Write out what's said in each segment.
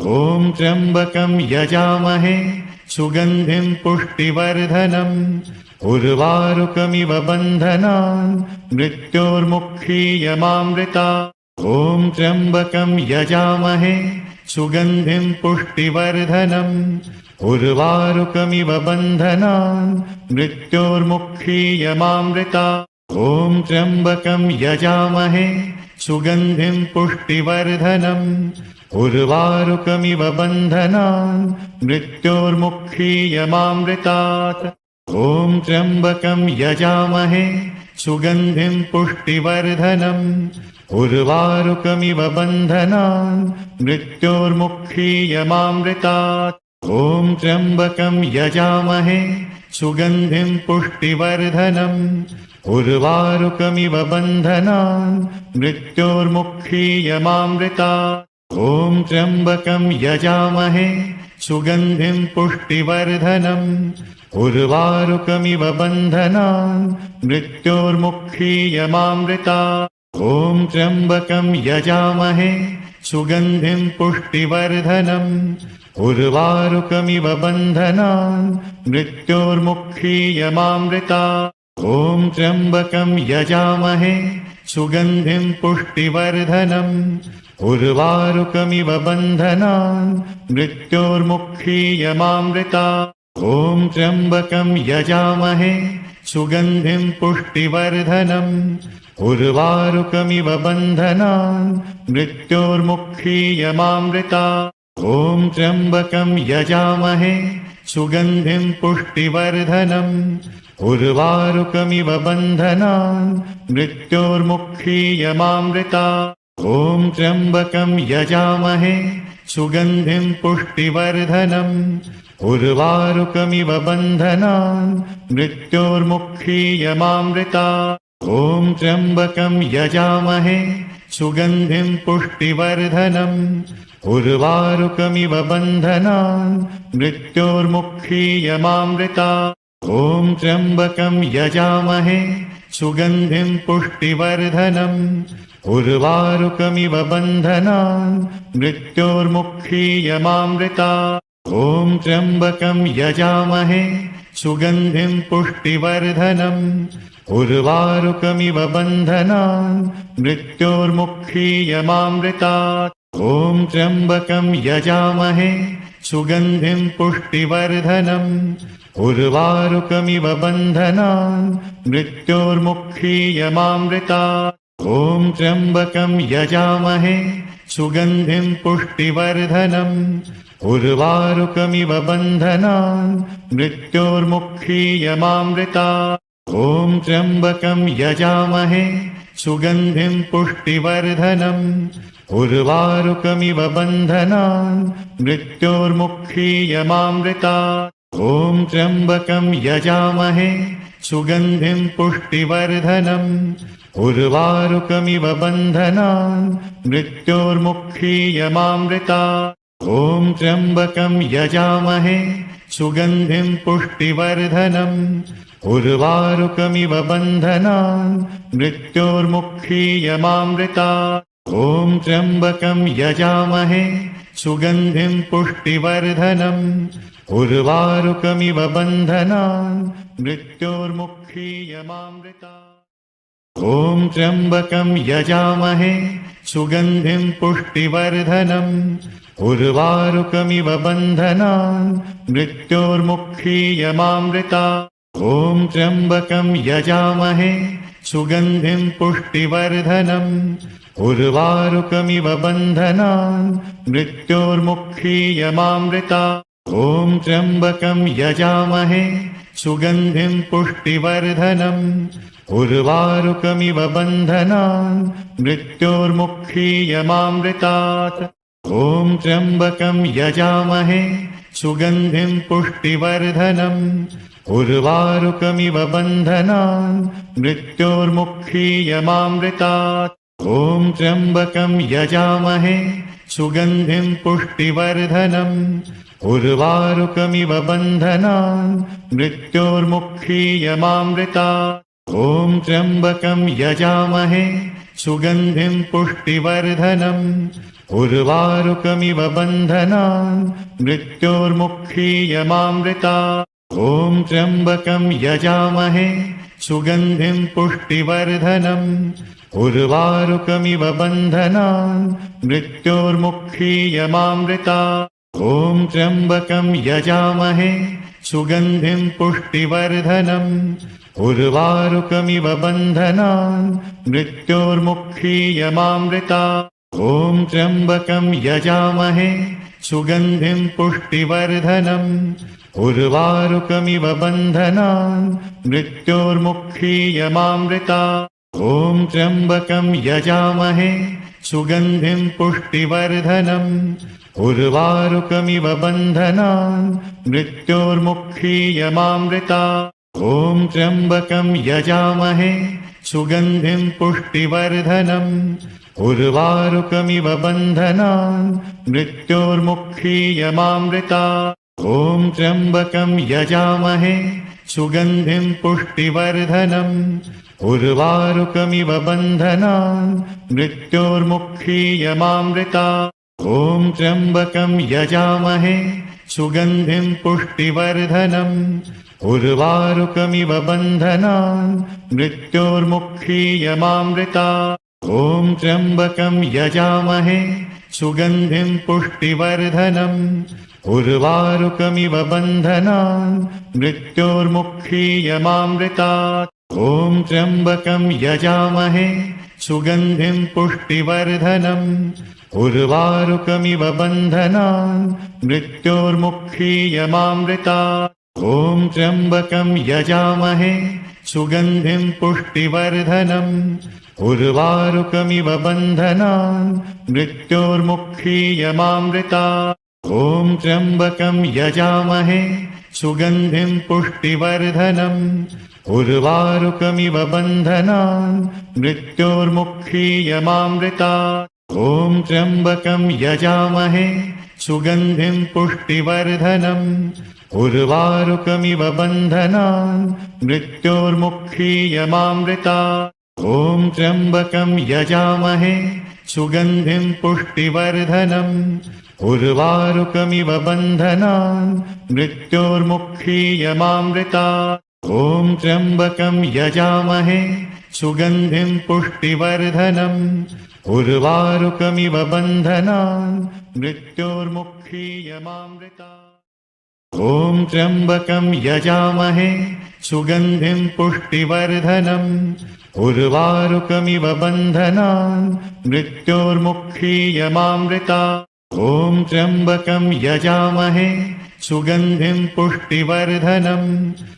ॐ त्र्यम्बकं यजामहे सुगन्धिं पुष्टिवर्धनम् उर्वारुकमिव बन्धनान् मृत्योर्मुक्षीयमामृतात्। ॐ त्र्यम्बकं यजामहे सुगन्धिं पुष्टिवर्धनम् उर्वारुकमिव बन्धनान् मृत्योर्मुक्षीयमामृतात्। ॐ त्र्यम्बकं यजामहे सुगन्धिं पुष्टिवर्धनम् उर्वारुकमिव बन्धनान् मृत्योर्मुक्षीयमामृतात्। ॐ त्र्यम्बकं यजामहे सुगन्धिं पुष्टिवर्धनम् उर्वारुकमिव बन्धनान् मृत्योर्मुक्षीयमामृतात्। ॐ त्र्यम्बकं यजामहे सुगन्धिं पुष्टिवर्धनम् उर्वारुकमिव बन्धनान् मृत्योर्मुक्षीयमामृतात्। ॐ त्र्यम्बकं यजामहे सुगन्धिं पुष्टिवर्धनम् उर्वारुकमिव बन्धनान् मृत्योर्मुक्षीयमामृतात्। ॐ त्र्यम्बकं यजामहे सुगन्धिं पुष्टिवर्धनम् उर्वारुकमिव बन्धनान् मृत्योर्मुक्षीयमामृतात्। ॐ त्र्यम्बकं यजामहे सुगन्धिं पुष्टिवर्धनम् उर्वारुकमिव बन्धनान् मृत्योर्मुक्षीयमामृतात्। ॐ त्र्यम्बकं यजामहे सुगन्धिं पुष्टिवर्धनम् उर्वारुकमिव बन्धनान् मृत्योर्मुक्षीयमामृतात्। ॐ त्र्यम्बकं यजामहे सुगन्धिं पुष्टिवर्धनम् उर्वारुकमिव बन्धनान् मृत्योर्मुक्षीयमामृतात्। ॐ त्र्यम्बकं यजामहे सुगन्धिं पुष्टिवर्धनम् उर्वारुकमिव बन्धनान् मृत्योर्मुक्षीयमामृतात्। ॐ त्र्यम्बकं यजामहे सुगन्धिं पुष्टिवर्धनम् उर्वारुकमिव बन्धनान् मृत्योर्मुक्षीयमामृतात्। ॐ त्र्यम्बकं यजामहे सुगन्धिं पुष्टिवर्धनम् उर्वारुकमिव बन्धनान् मृत्योर्मुक्षीयमामृतात्। ॐ त्र्यम्बकं यजामहे सुगन्धिं पुष्टिवर्धनम् उर्वारुकमिव बन्धनान् मृत्योर्मुक्षीयमामृतात्। ॐ त्र्यम्बकं यजामहे सुगन्धिं पुष्टिवर्धनम् उर्वारुकमिव बन्धनान् मृत्योर्मुक्षीयमामृतात्। ॐ त्र्यम्बकं यजामहे सुगन्धिं पुष्टिवर्धनम् उर्वारुकमिव बन्धनान् मृत्योर्मुक्षीयमामृतात्। ॐ त्र्यम्बकं यजामहे सुगन्धिं पुष्टिवर्धनम् उर्वारुकमिव बन्धनान् मृत्योर्मुक्षीयमामृतात्। ॐ त्र्यम्बकं यजामहे सुगन्धिं पुष्टिवर्धनम् उर्वारुकमिव बन्धनान् मृत्योर्मुक्षीयमामृतात्। ॐ त्र्यम्बकं यजामहे सुगन्धिं पुष्टिवर्धनम् उर्वारुकमिव बन्धनान् मृत्योर्मुक्षीयमामृतात्। ॐ त्र्यम्बकं यजामहे सुगन्धिं पुष्टिवर्धनम् उर्वारुकमिव बन्धनान् मृत्योर्मुक्षीयमामृतात्। ॐ त्र्यम्बकं यजामहे सुगन्धिं पुष्टिवर्धनम् उर्वारुकमिव बन्धनान् मृत्योर्मुक्षीयमामृतात्। ॐ त्र्यम्बकं यजामहे सुगन्धिं पुष्टिवर्धनम् उर्वारुकमिव बन्धनान् मृत्योर्मुक्षीयमामृतात्। ॐ त्र्यम्बकं यजामहे सुगन्धिं पुष्टिवर्धनम् उर्वारुकमिव बन्धनान् मृत्योर्मुक्षीयमामृतात्। ॐ त्र्यम्बकं यजामहे सुगन्धिं पुष्टिवर्धनम् उर्वारुकमिव बन्धनान् मृत्योर्मुक्षीयमामृतात्। ॐ त्र्यम्बकं यजामहे सुगन्धिं पुष्टिवर्धनम् उर्वारुकमिव बन्धनान् मृत्योर्मुक्षीयमामृतात्। ॐ त्र्यम्बकं यजामहे सुगन्धिं पुष्टिवर्धनम् उर्वारुकमिव बन्धनान् मृत्योर्मुक्षीयमामृतात् ॐ त्र्यम्बकं यजामहे सुगन्धिं पुष्टिवर्धनम् उर्वारुकमिव बन्धनान् मृत्योर्मुक्षीयमामृतात् ॐ त्र्यम्बकं यजामहे सुगन्धिं पुष्टिवर्धनम् उर्वारुकमिव बन्धनान् मृत्योर्मुक्षीयमामृतात् ॐ त्र्यम्बकं यजामहे सुगन्धिं पुष्टिवर्धनम् उर्वारुकमिव बन्धनान् मृत्योर्मुक्षीयमामृतात् ॐ त्र्यम्बकं यजामहे सुगन्धिं पुष्टिवर्धनम् उर्वारुकमिव बन्धनान् मृत्योर्मुक्षीयमामृतात् ॐ त्र्यम्बकं यजामहे सुगन्धिं पुष्टिवर्धनम् उर्वारुकमिव बन्धनान् मृत्योर्मुक्षीयमामृतात् ॐ त्र्यम्बकं यजामहे सुगन्धिं पुष्टिवर्धनम् उर्वारुकमिव बन्धनान् मृत्योर्मुक्षीयमामृतात् ॐ त्र्यम्बकं यजामहे सुगन्धिं पुष्टिवर्धनम् उर्वारुकमिव बन्धनान् मृत्योर्मुक्षीयमामृतात् ॐ त्र्यम्बकं यजामहे सुगन्धिं पुष्टिवर्धनम् उर्वारुकमिव बन्धनान् मृत्योर्मुक्षीयमामृतात् ॐ त्र्यम्बकं यजामहे सुगन्धिं पुष्टिवर्धनम् उर्वारुकमिव बन्धनान् मृत्योर्मुक्षीयमामृतात् ॐ त्र्यम्बकं यजामहे सुगन्धिं पुष्टिवर्धनम् उर्वारुकमिव बन्धनान् मृत्योर्मुक्षीयमामृतात् ॐ त्र्यम्बकं यजामहे सुगन्धिं पुष्टिवर्धनम् उर्वारुकमिव बन्धनान् मृत्योर्मुक्षीयमामृतात् ॐ त्र्यम्बकं यजामहे सुगन्धिं पुष्टिवर्धनम् उर्वारुकमिव बन्धनान् मृत्योर्मुक्षीयमामृतात् ॐ त्र्यम्बकं यजामहे सुगन्धिं पुष्टिवर्धनम् उर्वारुकमिव बन्धनान् मृत्योर्मुक्षीयमामृतात् ॐ त्र्यम्बकं यजामहे सुगन्धिं पुष्टिवर्धनम् उर्वारुकमिव बन्धनान् मृत्योर्मुक्षीयमामृतात् ॐ त्र्यम्बकं यजामहे सुगन्धिं पुष्टिवर्धनम् उर्वारुकमिव बन्धनान् मृत्योर्मुक्षीयमामृतात् ॐ त्र्यम्बकं यजामहे सुगन्धिं पुष्टिवर्धनम्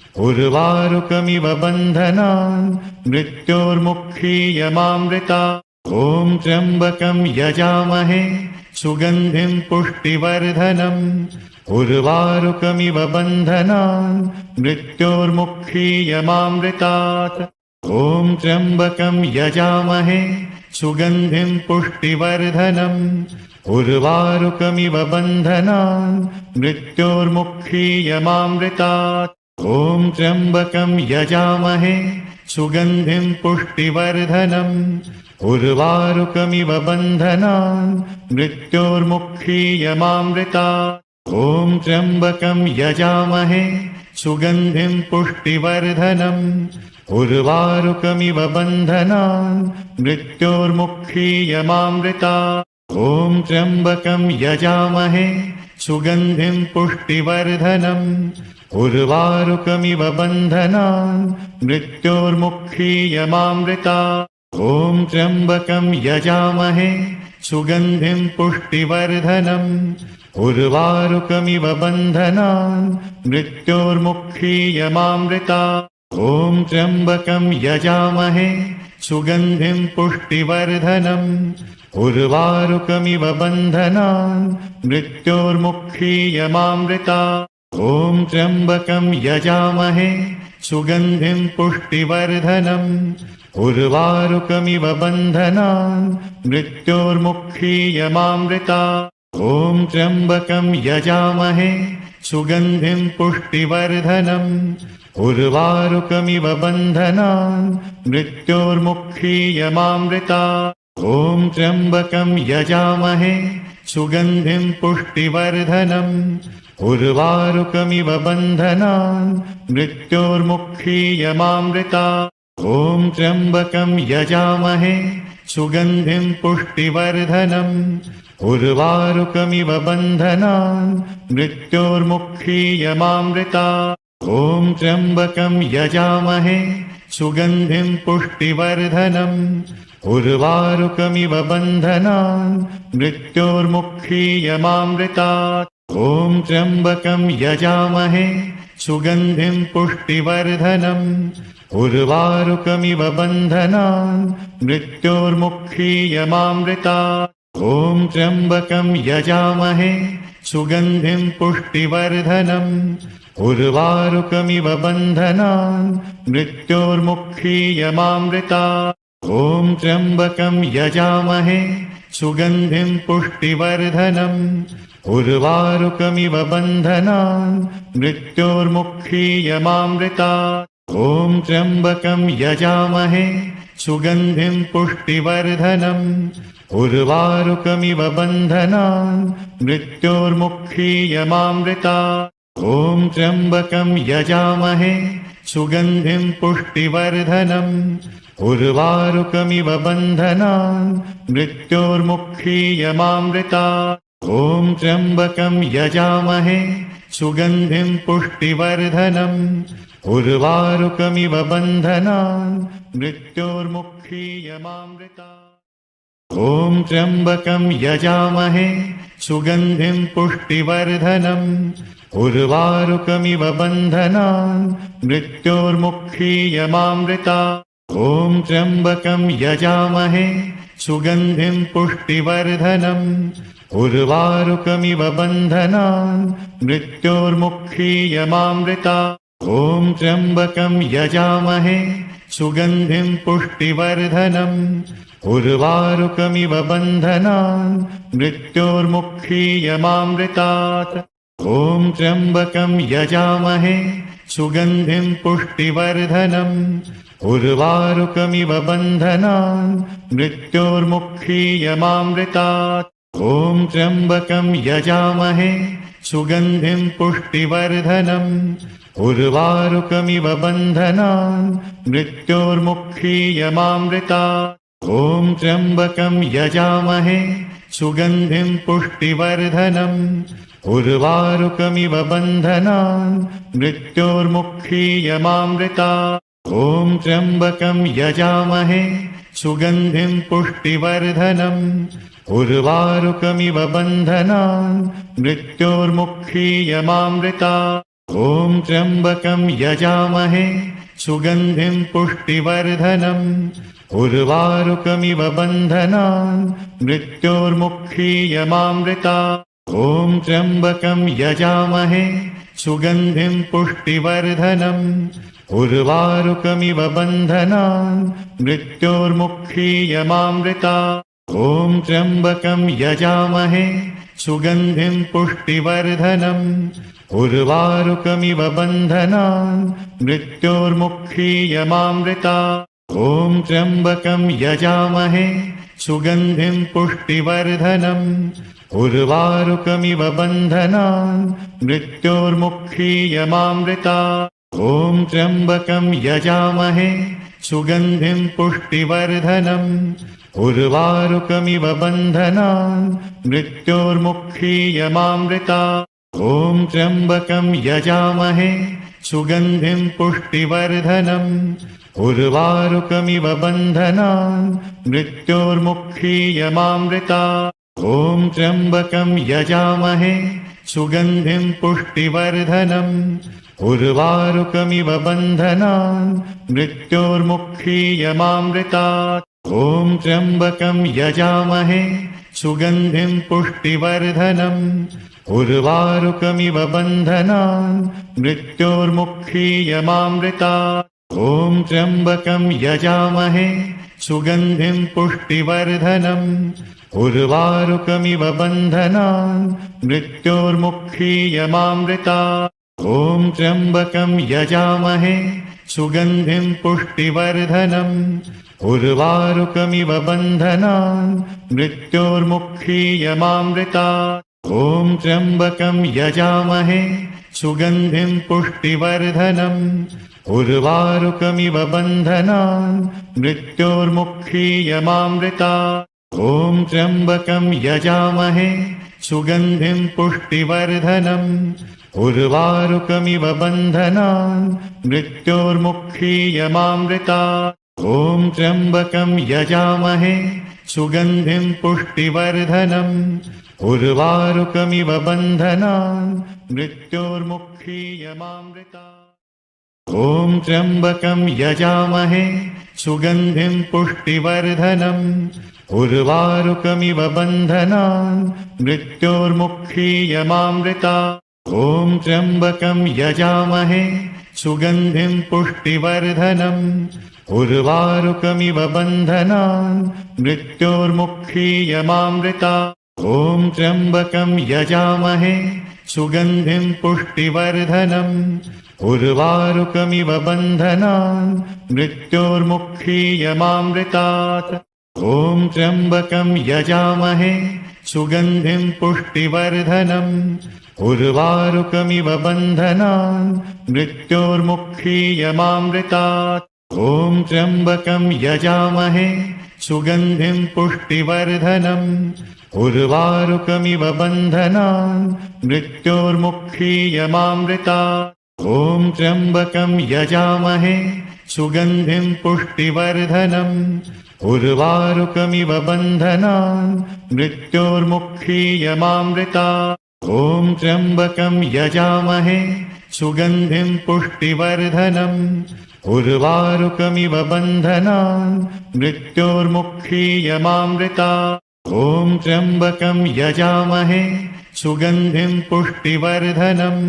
उर्वारुकमिव बन्धनान् मृत्योर्मुक्षीयमामृतात् ॐ त्र्यम्बकं यजामहे सुगन्धिं पुष्टिवर्धनम् उर्वारुकमिव बन्धनान् मृत्योर्मुक्षीयमामृतात् ॐ त्र्यम्बकं यजामहे सुगन्धिं पुष्टिवर्धनम् उर्वारुकमिव बन्धनान् मृत्योर्मुक्षीयमामृतात् ॐ त्र्यम्बकं यजामहे सुगन्धिं पुष्टिवर्धनम् उर्वारुकमिव बन्धनान् मृत्योर्मुक्षीयमामृतात् ॐ त्र्यम्बकं यजामहे सुगन्धिं पुष्टिवर्धनम् उर्वारुकमिव बन्धनान् मृत्योर्मुक्षीयमामृतात् ॐ त्र्यम्बकं यजामहे सुगन्धिं पुष्टिवर्धनम् उर्वारुकमिव बन्धनान् मृत्योर्मुक्षीयमामृतात् ॐ त्र्यम्बकं यजामहे सुगन्धिं पुष्टिवर्धनम् उर्वारुकमिव बन्धनान् मृत्योर्मुक्षीयमामृतात् ॐ त्र्यम्बकं यजामहे सुगन्धिं पुष्टिवर्धनम् उर्वारुकमिव बन्धनान् मृत्योर्मुक्षीयमामृतात् ॐ त्र्यम्बकं यजामहे सुगन्धिं पुष्टिवर्धनम् उर्वारुकमिव बन्धनान् मृत्योर्मुक्षीयमामृतात् ॐ त्र्यम्बकं यजामहे सुगन्धिं पुष्टिवर्धनम् उर्वारुकमिव बन्धनान् मृत्योर्मुक्षीयमामृतात् ॐ त्र्यम्बकं यजामहे सुगन्धिं पुष्टिवर्धनम् उर्वारुकमिव बन्धनान् मृत्योर्मुक्षीयमामृतात् ॐ त्र्यम्बकं यजामहे सुगन्धिं पुष्टिवर्धनम् उर्वारुकमिव बन्धनान् मृत्योर्मुक्षीयमामृतात् ॐ त्र्यम्बकं यजामहे सुगन्धिं पुष्टिवर्धनम् उर्वारुकमिव बन्धनान् मृत्योर्मुक्षीयमामृतात् ॐ त्र्यम्बकं यजामहे सुगन्धिं पुष्टिवर्धनम् उर्वारुकमिव बन्धनान् मृत्योर्मुक्षीयमामृतात् ॐ त्र्यम्बकं यजामहे सुगन्धिं पुष्टिवर्धनम् उर्वारुकमिव बन्धनान् मृत्योर्मुक्षीयमामृतात् ॐ त्र्यम्बकं यजामहे सुगन्धिं पुष्टिवर्धनम् उर्वारुकमिव बन्धनान् मृत्योर्मुक्षीयमामृतात् ॐ त्र्यम्बकं यजामहे सुगन्धिं पुष्टिवर्धनम् उर्वारुकमिव बन्धनान् मृत्योर्मुक्षीयमामृतात् ॐ त्र्यम्बकं यजामहे सुगन्धिं पुष्टिवर्धनम् उर्वारुकमिव बन्धनान् मृत्योर्मुक्षीयमामृतात् ॐ त्र्यम्बकं यजामहे सुगन्धिं पुष्टिवर्धनम् उर्वारुकमिव बन्धनान् मृत्योर्मुक्षीयमामृतात् ॐ त्र्यम्बकं यजामहे सुगन्धिं पुष्टिवर्धनम् उर्वारुकमिव बन्धनान् मृत्योर्मुक्षीयमामृतात् ॐ त्र्यम्बकं यजामहे सुगन्धिं पुष्टिवर्धनम् उर्वारुकमिव बन्धनान् मृत्योर्मुक्षीयमामृतात् ॐ त्र्यम्बकं यजामहे सुगन्धिं पुष्टिवर्धनम् उर्वारुकमिव बन्धनान् मृत्योर्मुक्षीयमामृतात् ॐ त्र्यम्बकं यजामहे सुगन्धिं पुष्टिवर्धनम् उर्वारुकमिव बन्धनान् मृत्योर्मुक्षीयमामृतात् ॐ त्र्यम्बकं यजामहे सुगन्धिं पुष्टिवर्धनम् उर्वारुकमिव बन्धनान् मृत्योर्मुक्षीयमामृतात् ॐ त्र्यम्बकं यजामहे सुगन्धिं पुष्टिवर्धनम् उर्वारुकमिव बन्धनान् मृत्योर्मुक्षीयमामृतात् ॐ त्र्यम्बकं यजामहे सुगन्धिं पुष्टिवर्धनम् उर्वारुकमिव बन्धनान् मृत्योर्मुक्षीयमामृतात् ॐ त्र्यम्बकं यजामहे सुगन्धिं पुष्टिवर्धनम् उर्वारुकमिव बन्धनान् मृत्योर्मुक्षीयमामृतात् ॐ त्र्यम्बकं यजामहे सुगन्धिं पुष्टिवर्धनम् उर्वारुकमिव बन्धनान् मृत्योर्मुक्षीयमामृतात् ॐ त्र्यम्बकं यजामहे सुगन्धिं पुष्टिवर्धनम् उर्वारुकमिव बन्धनान् मृत्योर्मुक्षीयमामृतात् ॐ त्र्यम्बकं यजामहे सुगन्धिं पुष्टिवर्धनम् उर्वारुकमिव बन्धनान् मृत्योर्मुक्षीयमामृतात् ॐ त्र्यम्बकं यजामहे सुगन्धिं पुष्टिवर्धनम् उर्वारुकमिव बन्धनान् मृत्योर्मुक्षीयमामृतात् ॐ त्र्यम्बकं यजामहे सुगन्धिं पुष्टिवर्धनम् उर्वारुकमिव बन्धनान् मृत्योर्मुक्षीयमामृतात् ॐ त्र्यम्बकं यजामहे सुगन्धिं पुष्टिवर्धनम् उर्वारुकमिव बन्धनान् मृत्योर्मुक्षीयमामृतात् ॐ त्र्यम्बकं यजामहे सुगन्धिं पुष्टिवर्धनम् उर्वारुकमिव बन्धनान् मृत्योर्मुक्षीयमामृतात् ॐ त्र्यम्बकं यजामहे सुगन्धिं पुष्टिवर्धनम् उर्वारुकमिव बन्धनान् मृत्योर्मुक्षीयमामृतात् ॐ त्र्यम्बकं यजामहे सुगन्धिं पुष्टिवर्धनम् उर्वारुकमिव बन्धनान् मृत्योर्मुक्षीयमामृतात् ॐ त्र्यम्बकं यजामहे सुगन्धिं पुष्टिवर्धनम् उर्वारुकमिव बन्धनान् मृत्योर्मुक्षीयमामृतात् ॐ त्र्यम्बकं यजामहे सुगन्धिं पुष्टिवर्धनम् उर्वारुकमिव बन्धनान् मृत्योर्मुक्षीयमामृतात् ॐ त्र्यम्बकं यजामहे सुगन्धिं पुष्टिवर्धनम् उर्वारुकमिव बन्धनान् मृत्योर्मुक्षीयमामृतात् ॐ त्र्यम्बकं यजामहे सुगन्धिं पुष्टिवर्धनम् उर्वारुकमिव बन्धनान् मृत्योर्मुक्षीयमामृतात् ॐ त्र्यम्बकं यजामहे सुगन्धिं पुष्टिवर्धनम् उर्वारुकमिव बन्धनान् मृत्योर्मुक्षीयमामृतात् ॐ त्र्यम्बकं यजामहे सुगन्धिं पुष्टिवर्धनम् उर्वारुकमिव बन्धनान् मृत्योर्मुक्षीयमामृतात् ॐ त्र्यम्बकं यजामहे सुगन्धिं पुष्टिवर्धनम् उर्वारुकमिव बन्धनान् मृत्योर्मुक्षीयमामृतात् ॐ त्र्यम्बकं यजामहे सुगन्धिं पुष्टिवर्धनम् उर्वारुकमिव बन्धनान् मृत्योर्मुक्षीयमामृतात् ॐ त्र्यम्बकं यजामहे सुगन्धिं पुष्टिवर्धनम् उर्वारुकमिव बन्धनान् मृत्योर्मुक्षीयमामृतात् ॐ त्र्यम्बकं यजामहे सुगन्धिं पुष्टिवर्धनम् उर्वारुकमिव बन्धनान् मृत्योर्मुक्षीयमामृतात् ॐ त्र्यम्बकं यजामहे सुगन्धिं पुष्टिवर्धनम्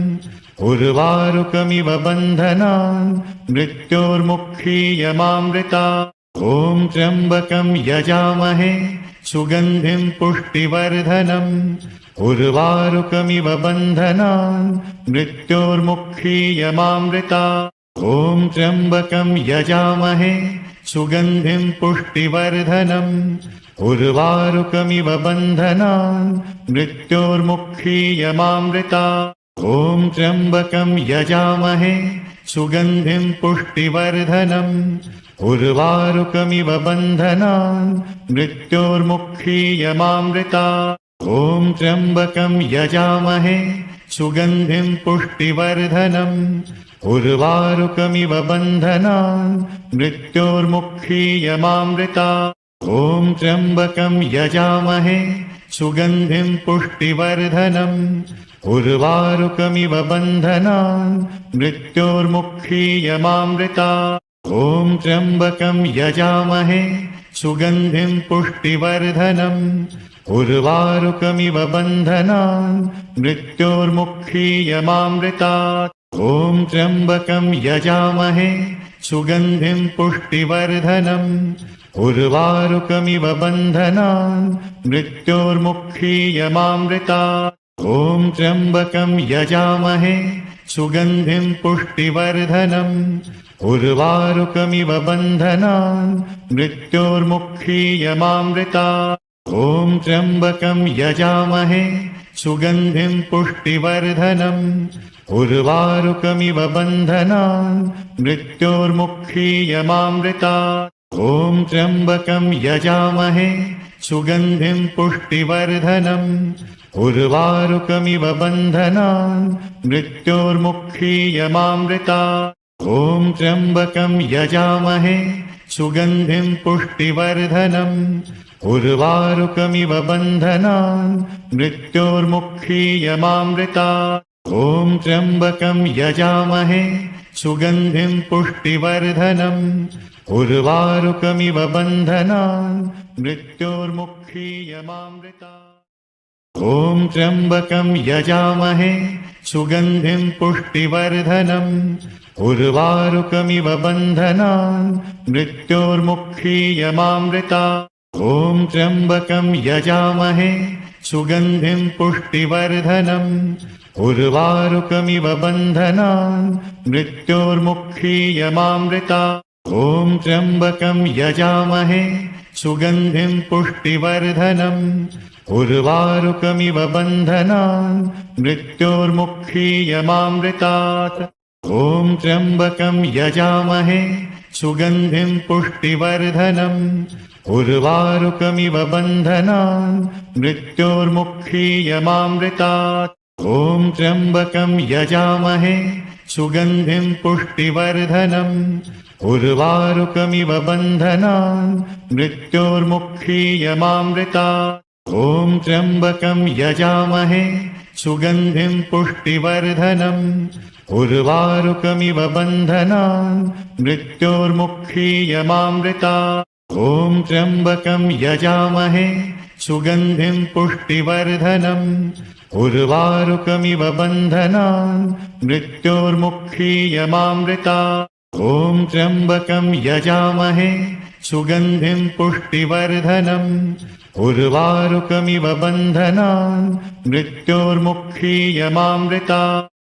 उर्वारुकमिव बन्धनान् मृत्योर्मुक्षीयमामृतात् ॐ त्र्यम्बकं यजामहे सुगन्धिं पुष्टिवर्धनम् उर्वारुकमिव बन्धनान् मृत्योर्मुक्षीयमामृतात् ॐ त्र्यम्बकं यजामहे सुगन्धिं पुष्टिवर्धनम् उर्वारुकमिव बन्धनान् मृत्योर्मुक्षीयमामृतात् ॐ त्र्यम्बकं यजामहे सुगन्धिं पुष्टिवर्धनम् उर्वारुकमिव बन्धनान् मृत्योर्मुक्षीयमामृतात् ॐ त्र्यम्बकं यजामहे सुगन्धिं पुष्टिवर्धनम् उर्वारुकमिव बन्धनान् मृत्योर्मुक्षीयमामृतात् ॐ त्र्यम्बकं यजामहे सुगन्धिं पुष्टिवर्धनम् उर्वारुकमिव बन्धनान् मृत्योर्मुक्षीयमामृतात् ॐ त्र्यम्बकं यजामहे सुगन्धिं पुष्टिवर्धनम् उर्वारुकमिव बन्धनान् मृत्योर्मुक्षीयमामृतात् ॐ त्र्यम्बकं यजामहे सुगन्धिं पुष्टिवर्धनम् उर्वारुकमिव बन्धनान् मृत्योर्मुक्षीयमामृतात् ॐ त्र्यम्बकं यजामहे सुगन्धिं पुष्टिवर्धनम् उर्वारुकमिव बन्धनान् मृत्योर्मुक्षीयमामृतात् ॐ त्र्यम्बकं यजामहे सुगन्धिं पुष्टिवर्धनम् उर्वारुकमिव बन्धनान् मृत्योर्मुक्षीयमामृतात् ॐ त्र्यम्बकं यजामहे सुगन्धिं पुष्टिवर्धनम् उर्वारुकमिव बन्धनान् मृत्योर्मुक्षीयमामृतात् ॐ त्र्यम्बकं यजामहे सुगन्धिं पुष्टिवर्धनम् उर्वारुकमिव बन्धनान् मृत्योर्मुक्षीयमामृतात् ॐ त्र्यम्बकं यजामहे सुगन्धिं पुष्टिवर्धनम् उर्वारुकमिव बन्धनान् मृत्योर्मुक्षीयमामृतात् ॐ त्र्यम्बकं यजामहे सुगन्धिं पुष्टिवर्धनम् उर्वारुकमिव बन्धनान् मृत्योर्मुक्षीयमामृतात् ॐ त्र्यम्बकं यजामहे सुगन्धिं पुष्टिवर्धनम् उर्वारुकमिव बन्धनान् मृत्योर्मुक्षीयमामृतात् ॐ त्र्यम्बकं यजामहे सुगन्धिं पुष्टिवर्धनम् उर्वारुकमिव बन्धनान् मृत्योर्मुक्षीयमामृतात् ॐ त्र्यम्बकं यजामहे सुगन्धिं पुष्टिवर्धनम् उर्वारुकमिव बन्धनान् मृत्योर्मुक्षीयमामृतात् ॐ त्र्यम्बकं यजामहे सुगन्धिं पुष्टिवर्धनम् उर्वारुकमिव बन्धनान् मृत्योर्मुक्षीयमामृतात् ॐ त्र्यम्बकं यजामहे सुगन्धिं पुष्टिवर्धनम् उर्वारुकमिव बन्धनान् मृत्योर्मुक्षीयमामृतात् ॐ त्र्यम्बकं यजामहे सुगन्धिं पुष्टिवर्धनम् उर्वारुकमिव बन्धनान् मृत्योर्मुक्षीयमामृतात् ॐ त्र्यम्बकं यजामहे सुगन्धिं पुष्टिवर्धनम् उर्वारुकमिव बन्धनान् मृत्योर्मुक्षीयमामृतात्